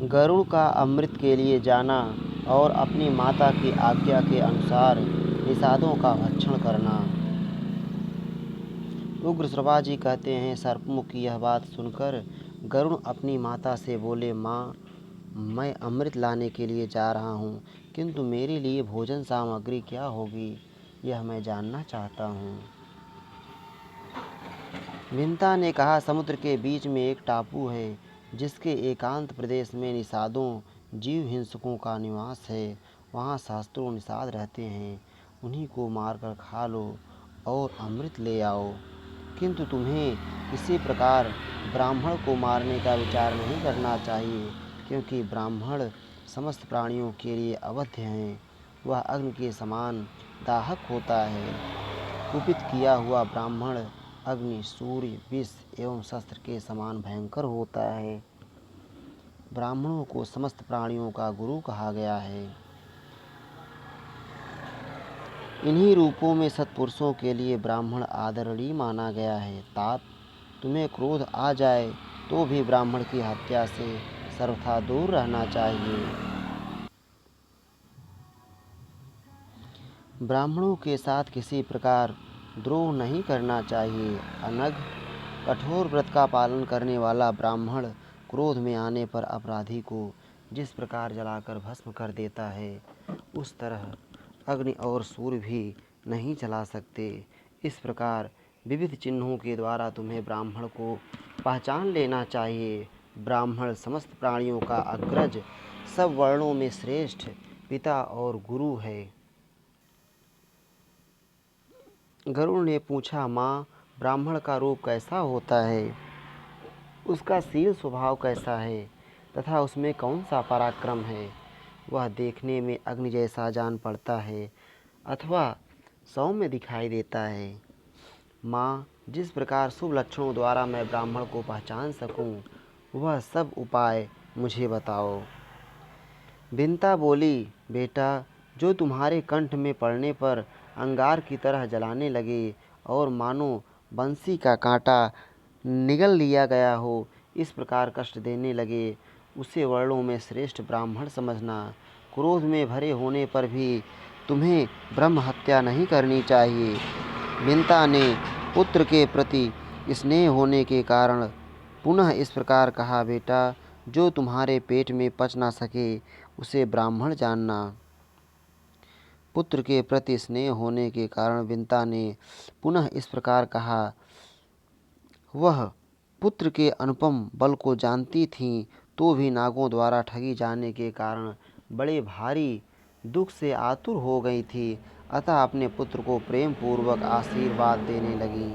गरुड़ का अमृत के लिए जाना और अपनी माता की आज्ञा के अनुसार निषादों का भक्षण करना। उग्र श्रवाजी कहते हैं, सर्पमुख की यह बात सुनकर गरुड़ अपनी माता से बोले, माँ, मैं अमृत लाने के लिए जा रहा हूँ, किंतु मेरे लिए भोजन सामग्री क्या होगी, यह मैं जानना चाहता हूँ। विंता ने कहा, समुद्र के बीच में एक टापू है, जिसके एकांत प्रदेश में निषादों, जीव हिंसकों का निवास है। वहाँ सहस्त्रों निषाद रहते हैं, उन्हीं को मारकर खा लो और अमृत ले आओ। किंतु तुम्हें किसी प्रकार ब्राह्मण को मारने का विचार नहीं करना चाहिए, क्योंकि ब्राह्मण समस्त प्राणियों के लिए अवध्य हैं। वह अग्नि के समान दाहक होता है। कुपित किया हुआ ब्राह्मण अग्नि, सूर्य, विष एवं शस्त्र के समान भयंकर होता है। ब्राह्मणों को समस्त प्राणियों का गुरु कहा गया है। इन्हीं रूपों में सत्पुरुषों के लिए ब्राह्मण आदरणीय माना गया है। तात, तुम्हें क्रोध आ जाए तो भी ब्राह्मण की हत्या से सर्वथा दूर रहना चाहिए। ब्राह्मणों के साथ किसी प्रकार द्रोह नहीं करना चाहिए। अनघ, कठोर व्रत का पालन करने वाला ब्राह्मण क्रोध में आने पर अपराधी को जिस प्रकार जलाकर भस्म कर देता है, उस तरह अग्नि और सूर्य भी नहीं जला सकते। इस प्रकार विविध चिन्हों के द्वारा तुम्हें ब्राह्मण को पहचान लेना चाहिए। ब्राह्मण समस्त प्राणियों का अग्रज, सब वर्णों में श्रेष्ठ पिता और गुरु है। गरुड़ ने पूछा, माँ, ब्राह्मण का रूप कैसा होता है, उसका शील स्वभाव कैसा है तथा उसमें कौन सा पराक्रम है। वह देखने में अग्नि जैसा जान पड़ता है अथवा सौम्य दिखाई देता है। माँ, जिस प्रकार शुभ लक्षणों द्वारा मैं ब्राह्मण को पहचान सकूं, वह सब उपाय मुझे बताओ। विंता बोली, बेटा, जो तुम्हारे कंठ में पड़ने पर अंगार की तरह जलाने लगे और मानो बंसी का कांटा निगल लिया गया हो, इस प्रकार कष्ट देने लगे, उसे वर्णों में श्रेष्ठ ब्राह्मण समझना। क्रोध में भरे होने पर भी तुम्हें ब्रह्म हत्या नहीं करनी चाहिए। विंता ने पुत्र के प्रति स्नेह होने के कारण पुनः इस प्रकार कहा, बेटा, जो तुम्हारे पेट में पच ना सके, उसे ब्राह्मण जानना। पुत्र के प्रति स्नेह होने के कारण विंता ने पुनः इस प्रकार कहा। वह पुत्र के अनुपम बल को जानती थीं, तो भी नागों द्वारा ठगी जाने के कारण बड़े भारी दुख से आतुर हो गई थी, अतः अपने पुत्र को प्रेम पूर्वक आशीर्वाद देने लगी।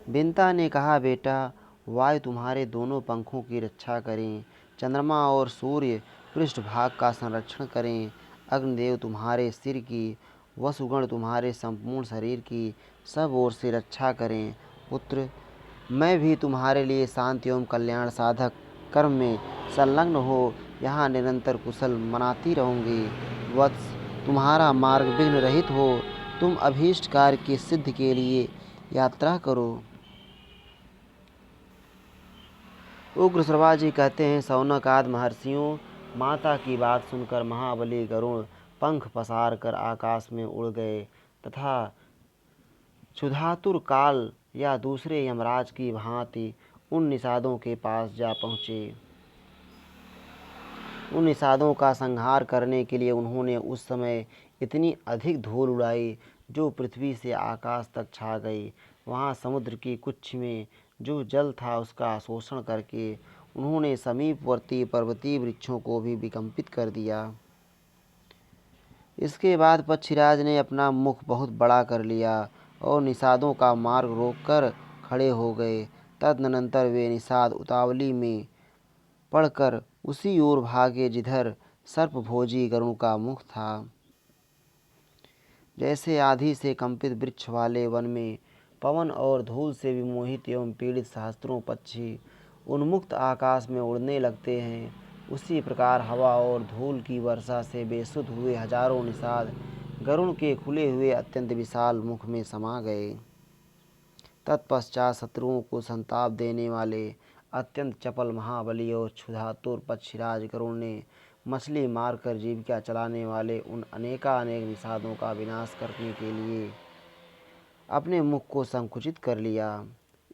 विंता ने कहा, बेटा, वायु तुम्हारे दोनों पंखों की रक्षा करें, चंद्रमा और सूर्य पृष्ठभाग का संरक्षण करें, अग्निदेव तुम्हारे सिर की, वसुगण तुम्हारे संपूर्ण शरीर की सब ओर से रक्षा करें। पुत्र, मैं भी तुम्हारे लिए शांति एवं कल्याण साधक कर्म में संलग्न हो यहाँ निरंतर कुशल मनाती रहूँगी। वत्स, तुम्हारा मार्ग विघ्न रहित हो, तुम अभीष्ट कार्य की सिद्धि के लिए यात्रा करो। उग्र श्रवाजी कहते हैं, शौनक आदि महर्षियों, माता की बात सुनकर महाबली गरुड़ पंख पसार कर आकाश में उड़ गए तथा क्षुधातुर काल या दूसरे यमराज की भांति उन निषादों के पास जा पहुँचे। उन निषादों का संहार करने के लिए उन्होंने उस समय इतनी अधिक धूल उड़ाई जो पृथ्वी से आकाश तक छा गई। वहाँ समुद्र की कुच्छ में जो जल था उसका शोषण करके उन्होंने समीपवर्ती पर्वतीय वृक्षों को भी विकंपित कर दिया। इसके बाद पक्षीराज ने अपना मुख बहुत बड़ा कर लिया और निषादों का मार्ग रोककर खड़े हो गए। तदनंतर वे निषाद उतावली में पड़कर उसी ओर भागे जिधर सर्पभोजी गरुड़ का मुख था। जैसे आधी से कंपित वृक्ष वाले वन में पवन और धूल से विमोहित एवं पीड़ित सहस्त्रों पक्षी उन्मुक्त आकाश में उड़ने लगते हैं, उसी प्रकार हवा और धूल की वर्षा से बेसुध हुए हजारों निषाद गरुड़ के खुले हुए अत्यंत विशाल मुख में समा गए। तत्पश्चात शत्रुओं को संताप देने वाले अत्यंत चपल, महाबली और क्षुधातुर पक्षीराज गरुड़ ने मछली मारकर जीविका चलाने वाले उन अनेकानेक निषादों का विनाश करने के लिए अपने मुख को संकुचित कर लिया।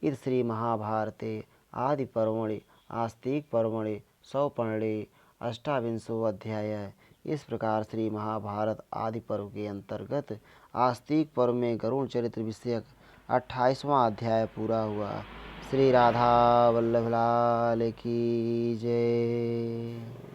इस श्री महाभारते आदि पर्वणि आस्तिक पर्वणि सौपर्णे अष्टाविंशो अध्याय। इस प्रकार श्री महाभारत आदि पर्व के अंतर्गत आस्तिक पर्व में गरुड़ चरित्र विषयक 28वां अध्याय पूरा हुआ। श्री राधा वल्लभ लाल की जय।